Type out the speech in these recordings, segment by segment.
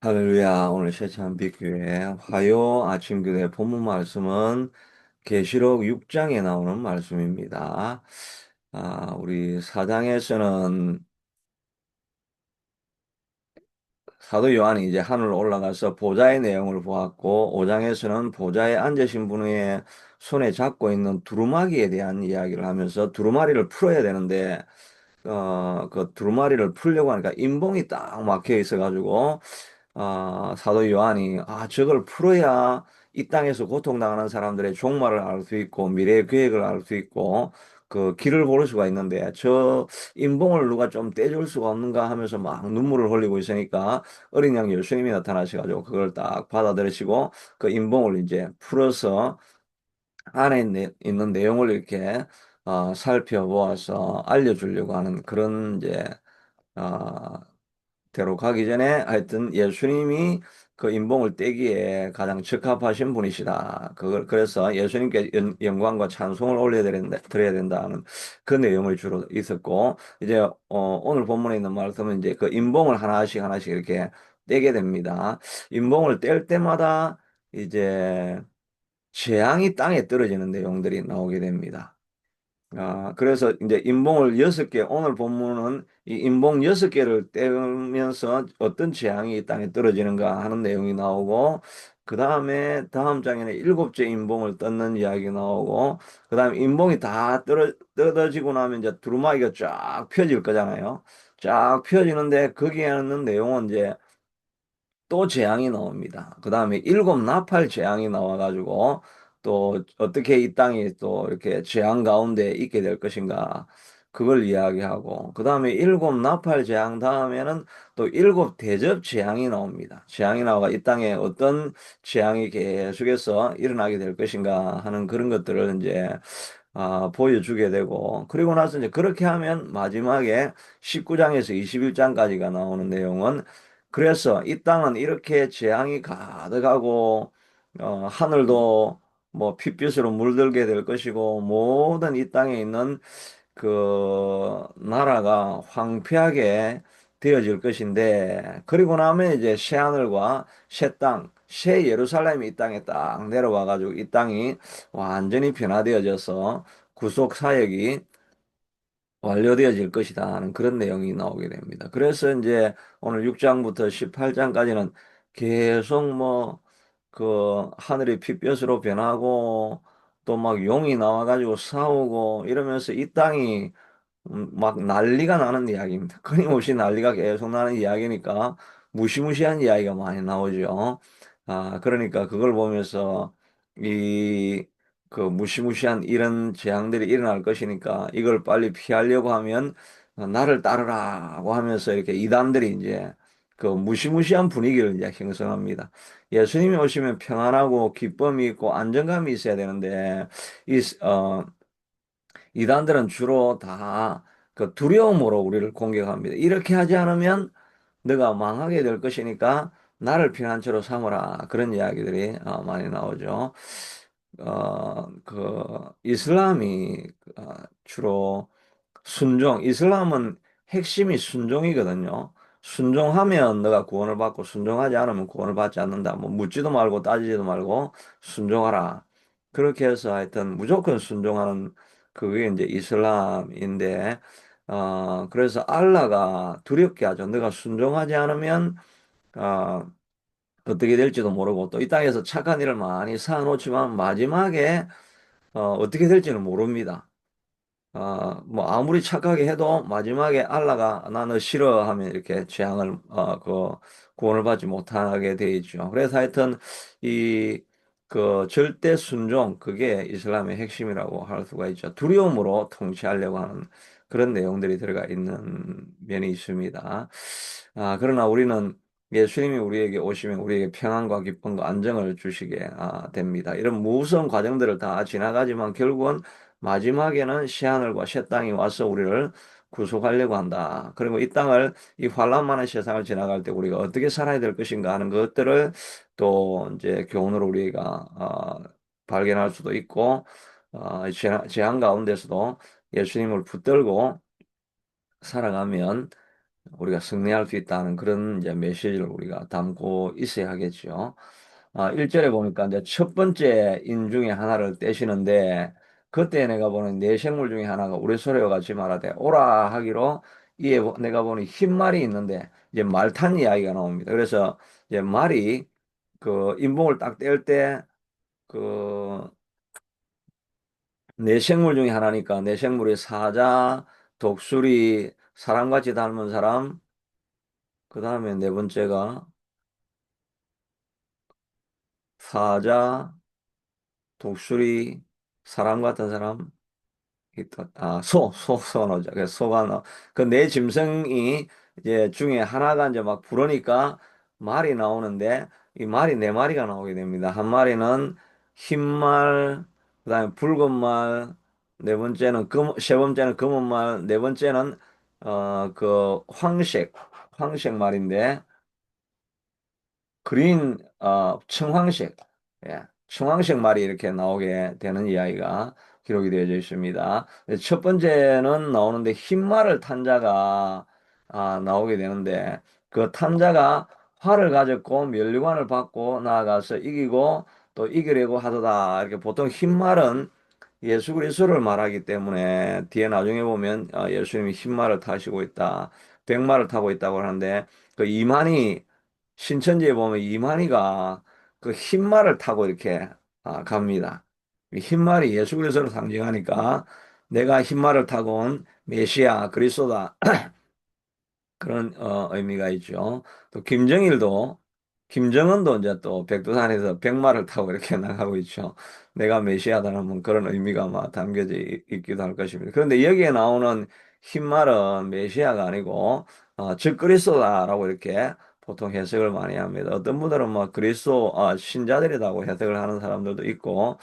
할렐루야. 오늘 세찬 빛교회 화요 아침 교회 본문 말씀은 계시록 6장에 나오는 말씀입니다. 우리 4장에서는 사도 요한이 이제 하늘로 올라가서 보좌의 내용을 보았고, 5장에서는 보좌에 앉으신 분의 손에 잡고 있는 두루마기에 대한 이야기를 하면서 두루마리를 풀어야 되는데, 그 두루마리를 풀려고 하니까 인봉이 딱 막혀 있어가지고, 사도 요한이, 저걸 풀어야 이 땅에서 고통당하는 사람들의 종말을 알 수 있고, 미래의 계획을 알 수 있고, 그 길을 고를 수가 있는데, 저 인봉을 누가 좀 떼줄 수가 없는가 하면서 막 눈물을 흘리고 있으니까, 어린 양 예수님이 나타나셔가지고, 그걸 딱 받아들이시고, 그 인봉을 이제 풀어서 안에 있는 내용을 이렇게, 살펴보아서 알려주려고 하는 그런 이제, 어, 대로 가기 전에 하여튼 예수님이 그 인봉을 떼기에 가장 적합하신 분이시다. 그걸 그래서 예수님께 영광과 찬송을 드려야 된다는 그 내용을 주로 있었고, 이제 오늘 본문에 있는 말씀은 이제 그 인봉을 하나씩 하나씩 이렇게 떼게 됩니다. 인봉을 뗄 때마다 이제 재앙이 땅에 떨어지는 내용들이 나오게 됩니다. 그래서 이제 인봉을 6개, 오늘 본문은 이 인봉 6개를 떼면서 어떤 재앙이 이 땅에 떨어지는가 하는 내용이 나오고, 그 다음에 다음 장에는 7째 인봉을 뜯는 이야기 나오고, 그 다음에 인봉이 다 뜯어지고 나면 이제 두루마기가 쫙 펴질 거잖아요. 쫙 펴지는데 거기에는 내용은 이제 또 재앙이 나옵니다. 그 다음에 7나팔 재앙이 나와가지고 또 어떻게 이 땅이 또 이렇게 재앙 가운데 있게 될 것인가 그걸 이야기하고, 그 다음에 7나팔 재앙 다음에는 또 7대접 재앙이 나옵니다. 재앙이 나와 이 땅에 어떤 재앙이 계속해서 일어나게 될 것인가 하는 그런 것들을 이제 보여주게 되고, 그리고 나서 이제 그렇게 하면 마지막에 19장에서 21장까지가 나오는 내용은, 그래서 이 땅은 이렇게 재앙이 가득하고, 하늘도 뭐 핏빛으로 물들게 될 것이고, 모든 이 땅에 있는 그 나라가 황폐하게 되어질 것인데, 그리고 나면 이제 새 하늘과 새 땅, 새 예루살렘이 이 땅에 딱 내려와 가지고 이 땅이 완전히 변화되어져서 구속 사역이 완료되어질 것이다 하는 그런 내용이 나오게 됩니다. 그래서 이제 오늘 6장부터 18장까지는 계속 뭐 그 하늘이 핏볕으로 변하고, 또 막 용이 나와가지고 싸우고 이러면서 이 땅이 막 난리가 나는 이야기입니다. 끊임없이 난리가 계속 나는 이야기니까 무시무시한 이야기가 많이 나오죠. 그러니까 그걸 보면서 이 그 무시무시한 이런 재앙들이 일어날 것이니까 이걸 빨리 피하려고 하면 나를 따르라고 하면서 이렇게 이단들이 이제 그 무시무시한 분위기를 이제 형성합니다. 예수님이 오시면 평안하고 기쁨이 있고 안정감이 있어야 되는데 이 이단들은 주로 다 그 두려움으로 우리를 공격합니다. 이렇게 하지 않으면 너가 망하게 될 것이니까 나를 피난처로 삼으라. 그런 이야기들이 많이 나오죠. 이슬람이 주로 이슬람은 핵심이 순종이거든요. 순종하면 너가 구원을 받고 순종하지 않으면 구원을 받지 않는다. 뭐 묻지도 말고 따지지도 말고 순종하라. 그렇게 해서 하여튼 무조건 순종하는 그게 이제 이슬람인데, 그래서 알라가 두렵게 하죠. 너가 순종하지 않으면 어, 어떻게 될지도 모르고, 또 이 땅에서 착한 일을 많이 쌓아놓지만 마지막에 어떻게 될지는 모릅니다. 뭐 아무리 착하게 해도 마지막에 알라가 나 너 싫어하면 이렇게 재앙을 그 구원을 받지 못하게 돼 있죠. 그래서 하여튼 이 그 절대 순종, 그게 이슬람의 핵심이라고 할 수가 있죠. 두려움으로 통치하려고 하는 그런 내용들이 들어가 있는 면이 있습니다. 그러나 우리는 예수님이 우리에게 오시면 우리에게 평안과 기쁨과 안정을 주시게 됩니다. 이런 무서운 과정들을 다 지나가지만 결국은 마지막에는 새하늘과 새 땅이 와서 우리를 구속하려고 한다. 그리고 이 땅을, 이 환란 많은 세상을 지나갈 때 우리가 어떻게 살아야 될 것인가 하는 것들을 또 이제 교훈으로 우리가 발견할 수도 있고, 재앙 가운데서도 예수님을 붙들고 살아가면 우리가 승리할 수 있다는 그런 이제 메시지를 우리가 담고 있어야 하겠죠. 1절에 보니까 이제 첫 번째 인 중에 하나를 떼시는데 그때 내가 보는 네 생물 중에 하나가 우리 소리와 같이 말하되 오라 하기로 이에 내가 보니 흰말이 있는데 이제 말 탄 이야기가 나옵니다. 그래서 이제 말이 그 인봉을 딱 뗄 때 그 네 생물 중에 하나니까 네 생물이 사자, 독수리, 사람같이 닮은 사람, 그 다음에 네 번째가 사자, 독수리, 사람 같은 사람, 소가 나오죠. 그래서 소가 그 네 짐승이 이제 중에 하나가 이제 막 부르니까 말이 나오는데 이 말이 네 마리가 나오게 됩니다. 한 마리는 흰 말, 그다음에 붉은 말, 세 번째는 검은 말, 네 번째는 그 황색 말인데 청황색, 예, 청황색 말이 이렇게 나오게 되는 이야기가 기록이 되어져 있습니다. 첫 번째는 나오는데 흰 말을 탄 자가 나오게 되는데 그 탄 자가 활을 가졌고 면류관을 받고 나아가서 이기고 또 이기려고 하도다. 이렇게 보통 흰 말은 예수 그리스도를 말하기 때문에 뒤에 나중에 보면 예수님이 흰 말을 타시고 있다, 백마를 타고 있다고 하는데 그 이만희 신천지에 보면 이만희가 그 흰말을 타고 이렇게 갑니다. 이 흰말이 예수 그리스도를 상징하니까 내가 흰말을 타고 온 메시아 그리스도다. 그런 의미가 있죠. 또 김정은도 이제 또 백두산에서 백마를 타고 이렇게 나가고 있죠. 내가 메시아다는 뭐 그런 의미가 막 담겨져 있기도 할 것입니다. 그런데 여기에 나오는 흰말은 메시아가 아니고 즉 그리스도다라고 이렇게 보통 해석을 많이 합니다. 어떤 분들은 뭐 그리스도 신자들이라고 해석을 하는 사람들도 있고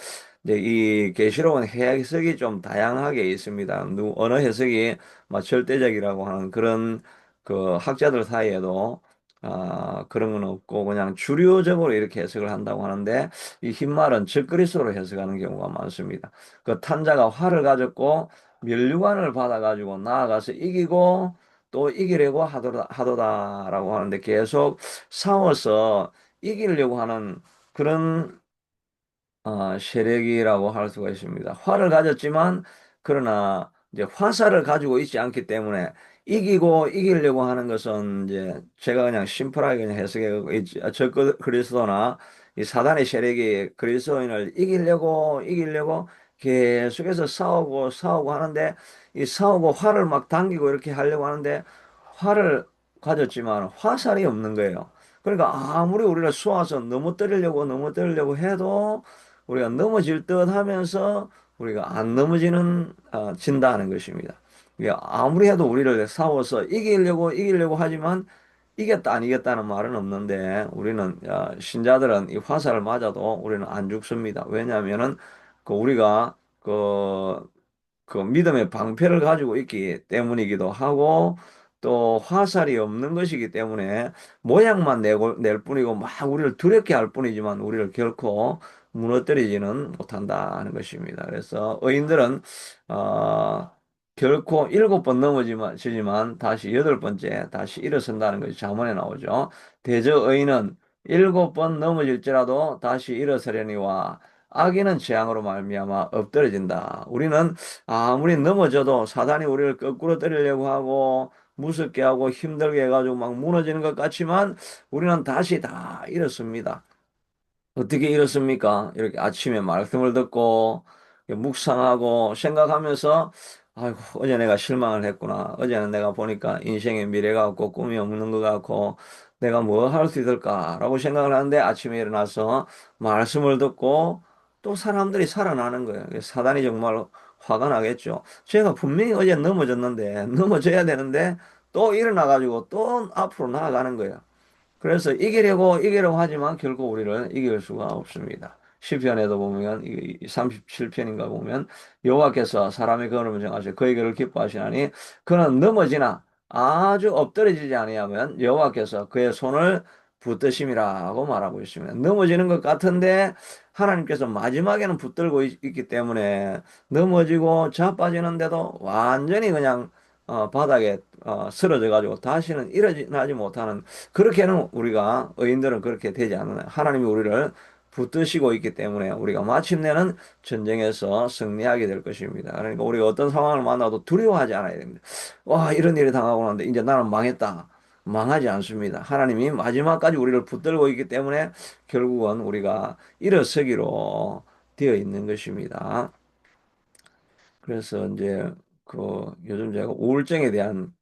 이제 이 계시록은 해석이 좀 다양하게 있습니다. 어느 해석이 막 절대적이라고 하는 그런 그 학자들 사이에도 그런 건 없고 그냥 주류적으로 이렇게 해석을 한다고 하는데 이 흰말은 적그리스도로 해석하는 경우가 많습니다. 그 탄자가 활을 가졌고 면류관을 받아가지고 나아가서 이기고 또 이기려고 하도다라고 하는데 계속 싸워서 이기려고 하는 그런 세력이라고 할 수가 있습니다. 활을 가졌지만 그러나 이제 화살을 가지고 있지 않기 때문에 이기고 이기려고 하는 것은 이제 제가 그냥 심플하게 그냥 해석해 있지. 저 그리스도나 이 사단의 세력이 그리스도인을 이기려고 계속해서 싸우고 하는데 이 싸우고 활을 막 당기고 이렇게 하려고 하는데 활을 가졌지만 화살이 없는 거예요. 그러니까 아무리 우리를 쏘아서 넘어뜨리려고 해도 우리가 넘어질 듯 하면서 우리가 안 진다는 것입니다. 이게 아무리 해도 우리를 싸워서 이기려고 하지만 이겼다 안 이겼다는 말은 없는데 우리는 신자들은 이 화살을 맞아도 우리는 안 죽습니다. 왜냐하면은 우리가 그 믿음의 방패를 가지고 있기 때문이기도 하고 또 화살이 없는 것이기 때문에 모양만 낼 뿐이고 막 우리를 두렵게 할 뿐이지만 우리를 결코 무너뜨리지는 못한다는 것입니다. 그래서 의인들은 어, 결코 7번 넘어지지만 다시 8번째 다시 일어선다는 것이 잠언에 나오죠. 대저 의인은 7번 넘어질지라도 다시 일어서려니와 악인은 재앙으로 말미암아 엎드러진다. 우리는 아무리 넘어져도 사단이 우리를 거꾸로 때리려고 하고 무섭게 하고 힘들게 해가지고 막 무너지는 것 같지만 우리는 다시 다 일어섭니다. 어떻게 이렇습니까? 이렇게 아침에 말씀을 듣고 묵상하고 생각하면서 아이고 어제 내가 실망을 했구나. 어제는 내가 보니까 인생의 미래가 없고 꿈이 없는 것 같고 내가 뭐 할 수 있을까라고 생각을 하는데 아침에 일어나서 말씀을 듣고 또 사람들이 살아나는 거예요. 사단이 정말 화가 나겠죠. 제가 분명히 어제 넘어졌는데 넘어져야 되는데 또 일어나가지고 또 앞으로 나아가는 거예요. 그래서 이기려고 하지만 결국 우리를 이길 수가 없습니다. 시편에도 보면 37편인가 보면 여호와께서 사람의 걸음을 정하시고 그의 길을 기뻐하시나니 그는 넘어지나 아주 엎드러지지 아니하면 여호와께서 그의 손을 붙드심이라고 말하고 있습니다. 넘어지는 것 같은데 하나님께서 마지막에는 붙들고 있기 때문에 넘어지고 자빠지는데도 완전히 그냥 바닥에 쓰러져 가지고 다시는 일어나지 못하는, 그렇게는 우리가 의인들은 그렇게 되지 않아요. 하나님이 우리를 붙드시고 있기 때문에 우리가 마침내는 전쟁에서 승리하게 될 것입니다. 그러니까 우리가 어떤 상황을 만나도 두려워하지 않아야 됩니다. 와, 이런 일이 당하고 나는데 이제 나는 망했다. 망하지 않습니다. 하나님이 마지막까지 우리를 붙들고 있기 때문에 결국은 우리가 일어서기로 되어 있는 것입니다. 그래서 이제 요즘 제가 우울증에 대한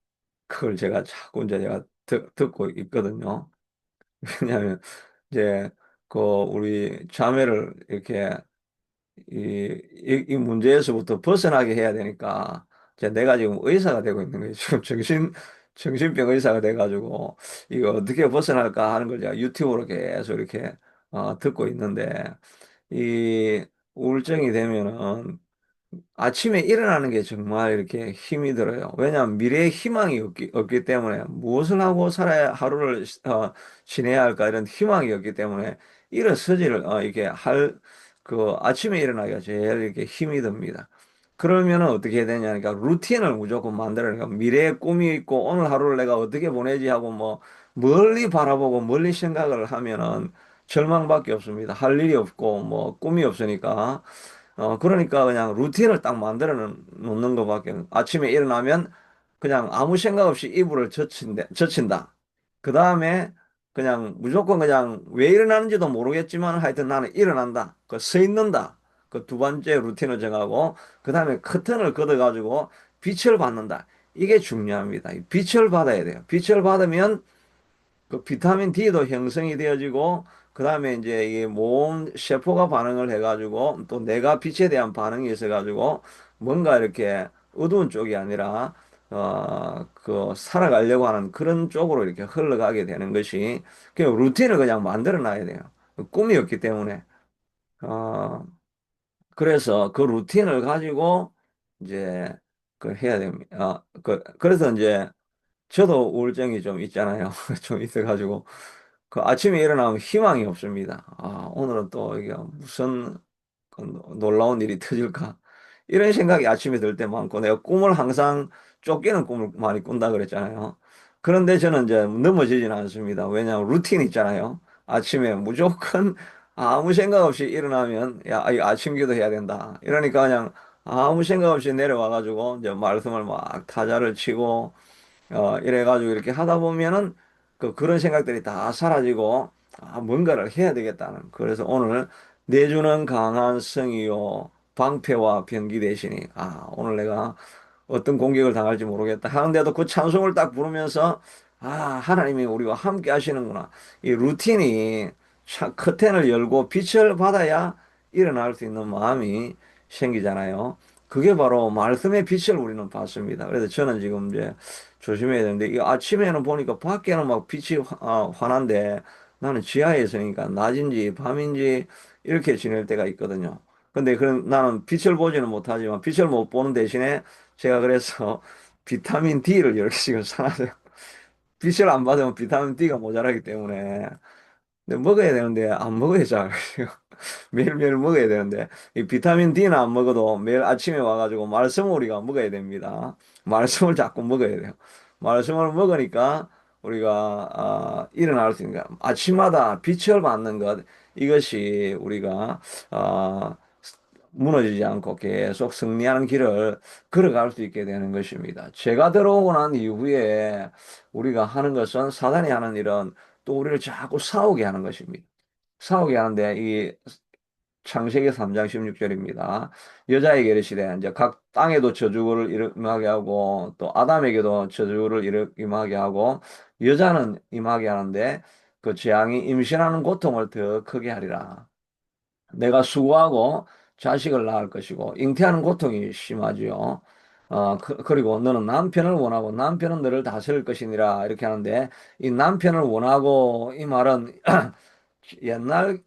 그걸 제가 자꾸 이제 제가 듣고 있거든요. 왜냐하면 이제 우리 자매를 이렇게 이 문제에서부터 벗어나게 해야 되니까 이제 내가 지금 의사가 되고 있는 거예요. 지금 정신병 의사가 돼가지고 이거 어떻게 벗어날까 하는 걸 제가 유튜브로 계속 이렇게 듣고 있는데, 이 우울증이 되면은 아침에 일어나는 게 정말 이렇게 힘이 들어요. 왜냐하면 미래에 희망이 없기 때문에, 무엇을 하고 살아야 하루를 지내야 할까 이런 희망이 없기 때문에 일어서지를 이렇게 아침에 일어나기가 제일 이렇게 힘이 듭니다. 그러면은 어떻게 해야 되냐니까 루틴을 무조건 만들어내니까, 미래에 꿈이 있고 오늘 하루를 내가 어떻게 보내지 하고 뭐 멀리 바라보고 멀리 생각을 하면은 절망밖에 없습니다. 할 일이 없고 뭐 꿈이 없으니까. 그러니까 그냥 루틴을 딱 만들어 놓는 것밖에. 아침에 일어나면 그냥 아무 생각 없이 이불을 젖힌다. 그 다음에 그냥 무조건 그냥 왜 일어나는지도 모르겠지만 하여튼 나는 일어난다. 서 있는다. 그 두 번째 루틴을 정하고, 그 다음에 커튼을 걷어가지고 빛을 받는다. 이게 중요합니다. 빛을 받아야 돼요. 빛을 받으면 그 비타민 D도 형성이 되어지고, 그 다음에 이제 이게 몸 세포가 반응을 해가지고 또 내가 빛에 대한 반응이 있어가지고 뭔가 이렇게 어두운 쪽이 아니라 살아가려고 하는 그런 쪽으로 이렇게 흘러가게 되는 것이, 그 루틴을 그냥 만들어 놔야 돼요. 꿈이 없기 때문에. 어, 그래서 그 루틴을 가지고 이제 해야 됩니다. 그래서 이제 저도 우울증이 좀 있잖아요. 좀 있어가지고 그 아침에 일어나면 희망이 없습니다. 오늘은 또 이게 무슨 그 놀라운 일이 터질까? 이런 생각이 아침에 들 때 많고, 내가 꿈을 항상 쫓기는 꿈을 많이 꾼다 그랬잖아요. 그런데 저는 이제 넘어지지는 않습니다. 왜냐하면 루틴 있잖아요. 아침에 무조건 아무 생각 없이 일어나면, 야, 이 아침 기도 해야 된다. 이러니까 그냥 아무 생각 없이 내려와가지고 이제 말씀을 막 타자를 치고 이래가지고 이렇게 하다 보면은 그런 생각들이 다 사라지고, 뭔가를 해야 되겠다는. 그래서 오늘 내주는 강한 성이요 방패와 병기 대신이, 오늘 내가 어떤 공격을 당할지 모르겠다 하는데도 그 찬송을 딱 부르면서, 하나님이 우리와 함께 하시는구나. 이 루틴이 커튼을 열고 빛을 받아야 일어날 수 있는 마음이 생기잖아요. 그게 바로 말씀의 빛을 우리는 받습니다. 그래서 저는 지금 이제 조심해야 되는데, 이 아침에는 보니까 밖에는 막 빛이 환한데 나는 지하에 있으니까 낮인지 밤인지 이렇게 지낼 때가 있거든요. 근데 그런 나는 빛을 보지는 못하지만, 빛을 못 보는 대신에 제가 그래서 비타민 D를 이렇게 지금 사놨어요. 빛을 안 받으면 비타민 D가 모자라기 때문에. 근데 먹어야 되는데 안 먹어야 잘. 매일매일 먹어야 되는데, 이 비타민 D는 안 먹어도 매일 아침에 와가지고 말씀을 우리가 먹어야 됩니다. 말씀을 자꾸 먹어야 돼요. 말씀을 먹으니까 우리가 일어날 수 있는 거, 아침마다 빛을 받는 것, 이것이 우리가 아, 무너지지 않고 계속 승리하는 길을 걸어갈 수 있게 되는 것입니다. 죄가 들어오고 난 이후에 우리가 하는 것은, 사단이 하는 일은 또 우리를 자꾸 싸우게 하는 것입니다. 싸우게 하는데, 이 창세기 3장 16절입니다. 여자에게 이르시되, 이제 각 땅에도 저주를 임하게 하고 또 아담에게도 저주를 임하게 하고 여자는 임하게 하는데, 그 재앙이 임신하는 고통을 더 크게 하리라. 내가 수고하고 자식을 낳을 것이고 잉태하는 고통이 심하지요. 그리고 너는 남편을 원하고 남편은 너를 다스릴 것이니라, 이렇게 하는데, 이 남편을 원하고 이 말은 옛날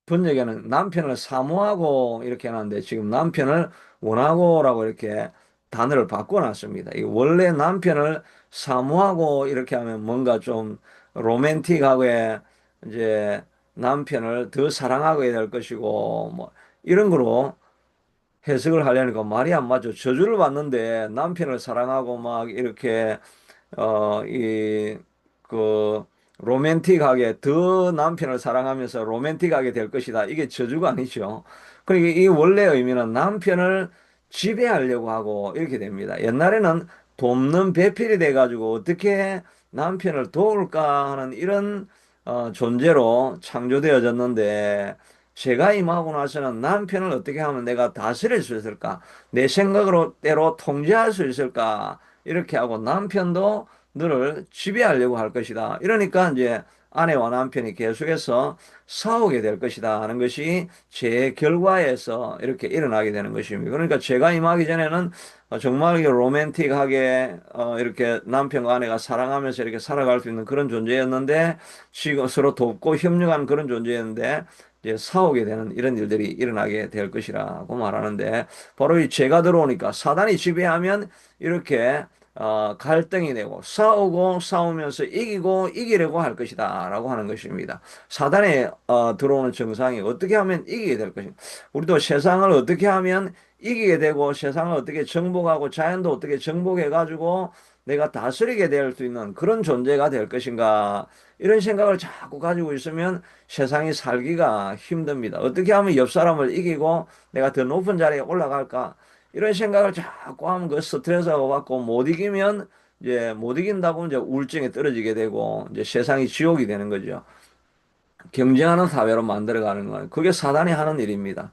번역에는 남편을 사모하고 이렇게 하는데, 지금 남편을 원하고라고 이렇게 단어를 바꿔놨습니다. 이 원래 남편을 사모하고 이렇게 하면 뭔가 좀 로맨틱하고, 이제 남편을 더 사랑하게 될 것이고 뭐 이런 거로 해석을 하려니까 말이 안 맞죠. 저주를 받는데 남편을 사랑하고 막 이렇게 그, 로맨틱하게, 더 남편을 사랑하면서 로맨틱하게 될 것이다. 이게 저주가 아니죠. 그러니까 이 원래 의미는 남편을 지배하려고 하고 이렇게 됩니다. 옛날에는 돕는 배필이 돼가지고 어떻게 남편을 도울까 하는 이런 존재로 창조되어졌는데, 제가 임하고 나서는 남편을 어떻게 하면 내가 다스릴 수 있을까? 내 생각으로 때로 통제할 수 있을까? 이렇게 하고 남편도 너를 지배하려고 할 것이다. 이러니까 이제 아내와 남편이 계속해서 싸우게 될 것이다 하는 것이 제 결과에서 이렇게 일어나게 되는 것입니다. 그러니까 제가 임하기 전에는 정말 로맨틱하게 이렇게 남편과 아내가 사랑하면서 이렇게 살아갈 수 있는 그런 존재였는데, 지금 서로 돕고 협력하는 그런 존재였는데 이제 싸우게 되는 이런 일들이 일어나게 될 것이라고 말하는데, 바로 이 죄가 들어오니까 사단이 지배하면 이렇게 갈등이 되고 싸우고 싸우면서 이기고 이기려고 할 것이다 라고 하는 것입니다. 사단에 들어오는 정상이 어떻게 하면 이기게 될 것인가. 우리도 세상을 어떻게 하면 이기게 되고 세상을 어떻게 정복하고 자연도 어떻게 정복해 가지고 내가 다스리게 될 수 있는 그런 존재가 될 것인가, 이런 생각을 자꾸 가지고 있으면 세상이 살기가 힘듭니다. 어떻게 하면 옆 사람을 이기고 내가 더 높은 자리에 올라갈까, 이런 생각을 자꾸 하면 그 스트레스가 받고 못 이기면 이제 못 이긴다고 이제 우울증에 떨어지게 되고 이제 세상이 지옥이 되는 거죠. 경쟁하는 사회로 만들어가는 거예요. 그게 사단이 하는 일입니다.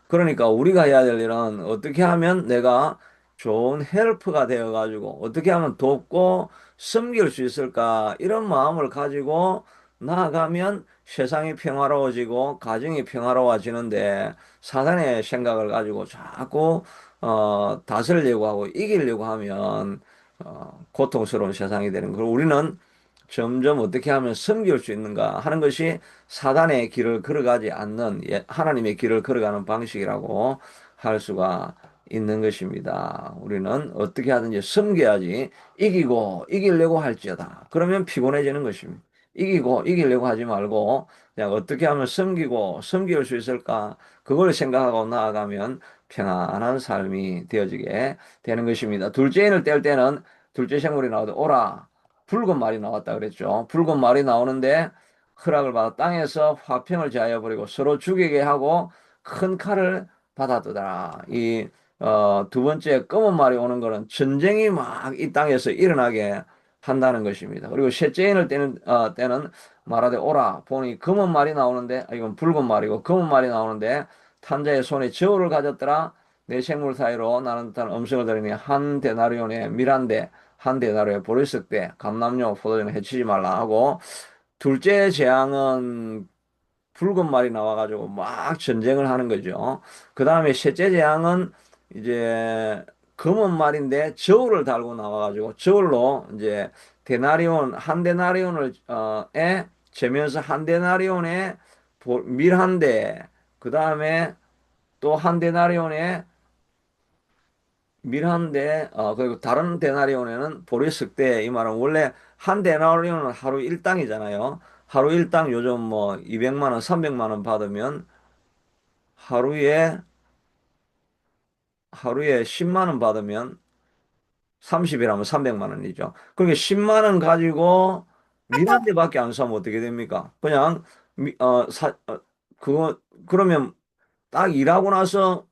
그러니까 우리가 해야 될 일은 어떻게 하면 내가 좋은 헬프가 되어가지고 어떻게 하면 돕고 섬길 수 있을까, 이런 마음을 가지고 나아가면 세상이 평화로워지고 가정이 평화로워지는데, 사단의 생각을 가지고 자꾸 다스리려고 하고 이기려고 하면 고통스러운 세상이 되는 거고, 우리는 점점 어떻게 하면 섬길 수 있는가 하는 것이 사단의 길을 걸어가지 않는 하나님의 길을 걸어가는 방식이라고 할 수가 있는 것입니다. 우리는 어떻게 하든지 섬겨야지, 이기고 이기려고 할지어다. 그러면 피곤해지는 것입니다. 이기고 이기려고 하지 말고 그냥 어떻게 하면 섬기고 섬길 수 있을까, 그걸 생각하고 나아가면 평안한 삶이 되어지게 되는 것입니다. 둘째인을 뗄 때는 둘째 생물이 나오도 오라, 붉은 말이 나왔다 그랬죠. 붉은 말이 나오는데 허락을 받아 땅에서 화평을 제하여 버리고 서로 죽이게 하고 큰 칼을 받아두더라. 두 번째 검은 말이 오는 거는 전쟁이 막 이 땅에서 일어나게 한다는 것입니다. 그리고 셋째 인을 때는 말하되 오라 보니 검은 말이 나오는데, 이건 붉은 말이고 검은 말이 나오는데, 탄자의 손에 저울을 가졌더라. 내 생물 사이로 나는 듯한 음성을 들으니 한 데나리온에 밀한데 한 데나리온에 보리색 대 감람류 포도주는 해치지 말라 하고, 둘째 재앙은 붉은 말이 나와가지고 막 전쟁을 하는 거죠. 그 다음에 셋째 재앙은 이제 검은 말인데 저울을 달고 나와가지고 저울로 이제 데나리온 한 데나리온을 에 재면서 한 데나리온에 밀한데, 그 다음에 또 한 데나리온에 밀한데 그리고 다른 데나리온에는 보리석대, 이 말은 원래 한 데나리온은 하루 일당이잖아요. 하루 일당 요즘 뭐 200만 원, 300만 원 받으면 하루에 하루에 10만 원 받으면 30이라면 300만 원이죠. 그러니까 10만 원 가지고 밀한 대밖에 안 사면 어떻게 됩니까? 그냥 미, 어, 사, 어, 그거 그러면 딱 일하고 나서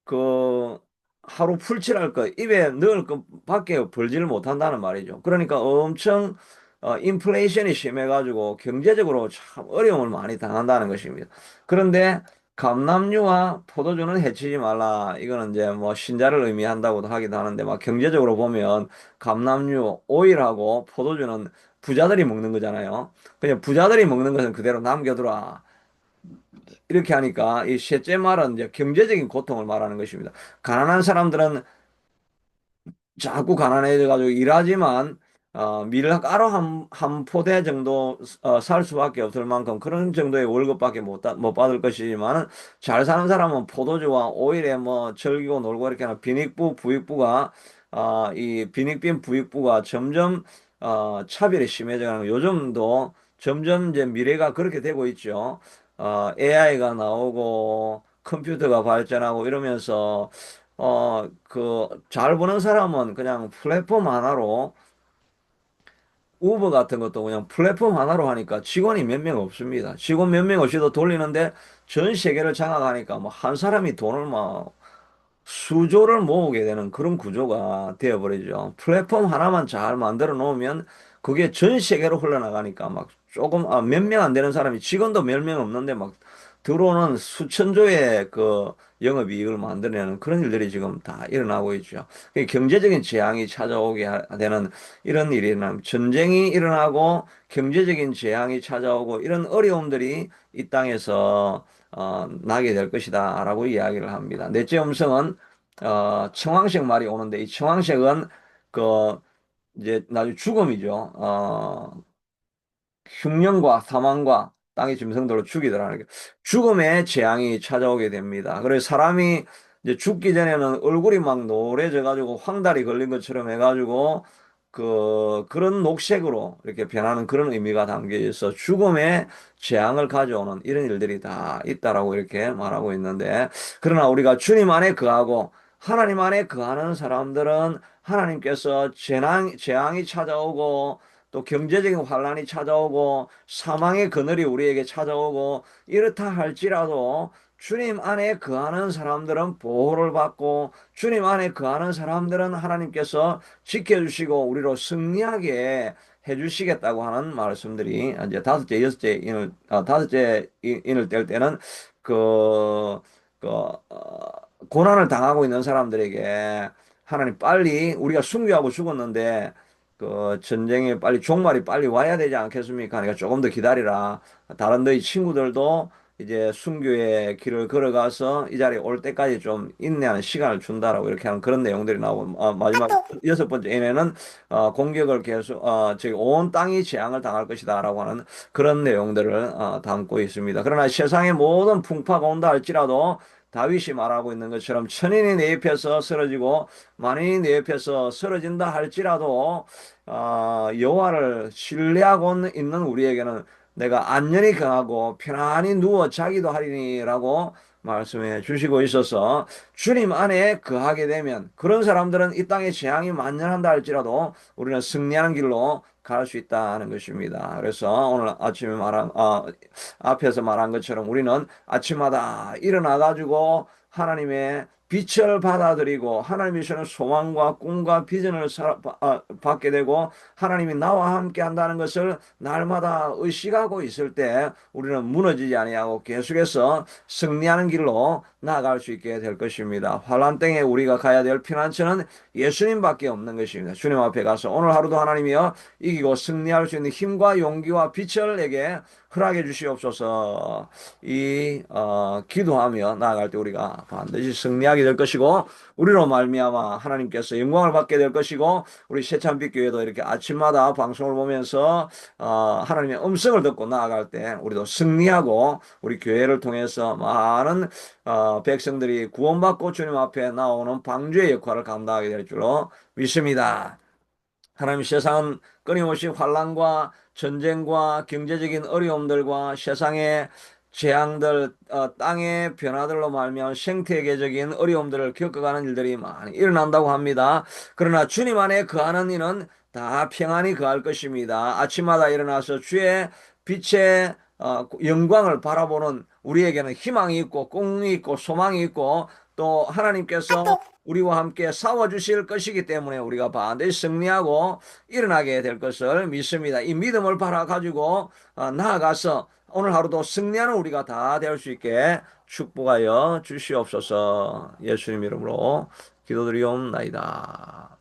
그 하루 풀칠할 거 입에 넣을 거 밖에 벌지를 못한다는 말이죠. 그러니까 엄청 인플레이션이 심해가지고 경제적으로 참 어려움을 많이 당한다는 것입니다. 그런데 감남류와 포도주는 해치지 말라. 이거는 이제 뭐 신자를 의미한다고도 하기도 하는데, 막 경제적으로 보면 감남류, 오일하고 포도주는 부자들이 먹는 거잖아요. 그냥 부자들이 먹는 것은 그대로 남겨두라. 이렇게 하니까 이 셋째 말은 이제 경제적인 고통을 말하는 것입니다. 가난한 사람들은 자꾸 가난해져가지고 일하지만 밀 가루 한 포대 정도 살 수밖에 없을 만큼 그런 정도의 월급밖에 못 받을 것이지만, 잘 사는 사람은 포도주와 오일에 뭐 즐기고 놀고 이렇게 하는 빈익부 부익부가 이 빈익빈 부익부가 점점 차별이 심해져가는, 요즘도 점점 이제 미래가 그렇게 되고 있죠. AI가 나오고 컴퓨터가 발전하고 이러면서 잘 버는 사람은 그냥 플랫폼 하나로 우버 같은 것도 그냥 플랫폼 하나로 하니까 직원이 몇 명 없습니다. 직원 몇 명 없이도 돌리는데 전 세계를 장악하니까 뭐 한 사람이 돈을 막 수조를 모으게 되는 그런 구조가 되어버리죠. 플랫폼 하나만 잘 만들어 놓으면 그게 전 세계로 흘러나가니까 막 조금, 몇 명 안 되는 사람이 직원도 몇 명 없는데 막 들어오는 수천조의 그 영업이익을 만들어내는 그런 일들이 지금 다 일어나고 있죠. 경제적인 재앙이 찾아오게 되는 이런 일이나 전쟁이 일어나고 경제적인 재앙이 찾아오고 이런 어려움들이 이 땅에서 나게 될 것이다라고 이야기를 합니다. 넷째 음성은 청황색 말이 오는데 이 청황색은 그 이제 나중에 죽음이죠. 흉년과 사망과 땅의 짐승들로 죽이더라는 게 죽음의 재앙이 찾아오게 됩니다. 그래서 사람이 이제 죽기 전에는 얼굴이 막 노래져 가지고 황달이 걸린 것처럼 해가지고 그런 녹색으로 이렇게 변하는 그런 의미가 담겨 있어 죽음의 재앙을 가져오는 이런 일들이 다 있다라고 이렇게 말하고 있는데, 그러나 우리가 주님 안에 거하고 하나님 안에 거하는 사람들은 하나님께서 재앙이 찾아오고 또 경제적인 환란이 찾아오고 사망의 그늘이 우리에게 찾아오고 이렇다 할지라도 주님 안에 거하는 사람들은 보호를 받고 주님 안에 거하는 사람들은 하나님께서 지켜주시고 우리로 승리하게 해주시겠다고 하는 말씀들이 이제 다섯째, 여섯째 인을, 다섯째 인을 뗄 때는 그, 그, 고난을 당하고 있는 사람들에게 하나님 빨리 우리가 순교하고 죽었는데 전쟁이 빨리 종말이 빨리 와야 되지 않겠습니까? 그러니까 조금 더 기다리라. 다른 너희 친구들도 이제 순교의 길을 걸어가서 이 자리에 올 때까지 좀 인내하는 시간을 준다라고 이렇게 하는 그런 내용들이 나오고, 마지막 여섯 번째 에는 공격을 계속 저기 온 땅이 재앙을 당할 것이다라고 하는 그런 내용들을 담고 있습니다. 그러나 세상의 모든 풍파가 온다 할지라도 다윗이 말하고 있는 것처럼 천인이 내 옆에서 쓰러지고 만인이 내 옆에서 쓰러진다 할지라도 여호와를 신뢰하고 있는 우리에게는 내가 안전히 강하고 편안히 누워 자기도 하리니라고 말씀해 주시고 있어서 주님 안에 거하게 되면 그런 사람들은 이 땅에 재앙이 만연한다 할지라도 우리는 승리하는 길로 갈 수 있다는 것입니다. 그래서 오늘 아침에 앞에서 말한 것처럼 우리는 아침마다 일어나 가지고 하나님의 빛을 받아들이고 하나님이 주시는 소망과 꿈과 비전을 받게 되고 하나님이 나와 함께 한다는 것을 날마다 의식하고 있을 때 우리는 무너지지 아니하고 계속해서 승리하는 길로 나아갈 수 있게 될 것입니다. 환난 땡에 우리가 가야 될 피난처는 예수님밖에 없는 것입니다. 주님 앞에 가서 오늘 하루도 하나님이여 이기고 승리할 수 있는 힘과 용기와 빛을 내게 허락해 주시옵소서. 기도하며 나아갈 때 우리가 반드시 승리하게 될 것이고 우리로 말미암아 하나님께서 영광을 받게 될 것이고 우리 새찬빛 교회도 이렇게 아침마다 방송을 보면서 하나님의 음성을 듣고 나아갈 때 우리도 승리하고 우리 교회를 통해서 많은 백성들이 구원받고 주님 앞에 나오는 방주의 역할을 감당하게 될 줄로 믿습니다. 하나님, 세상은 끊임없이 환란과 전쟁과 경제적인 어려움들과 세상의 재앙들, 땅의 변화들로 말미암아 생태계적인 어려움들을 겪어가는 일들이 많이 일어난다고 합니다. 그러나 주님 안에 거하는 이는 다 평안히 거할 것입니다. 아침마다 일어나서 주의 빛의 영광을 바라보는 우리에게는 희망이 있고 꿈이 있고 소망이 있고 또 하나님께서 우리와 함께 싸워주실 것이기 때문에 우리가 반드시 승리하고 일어나게 될 것을 믿습니다. 이 믿음을 바라가지고 나아가서 오늘 하루도 승리하는 우리가 다 될 수 있게 축복하여 주시옵소서. 예수님 이름으로 기도드리옵나이다.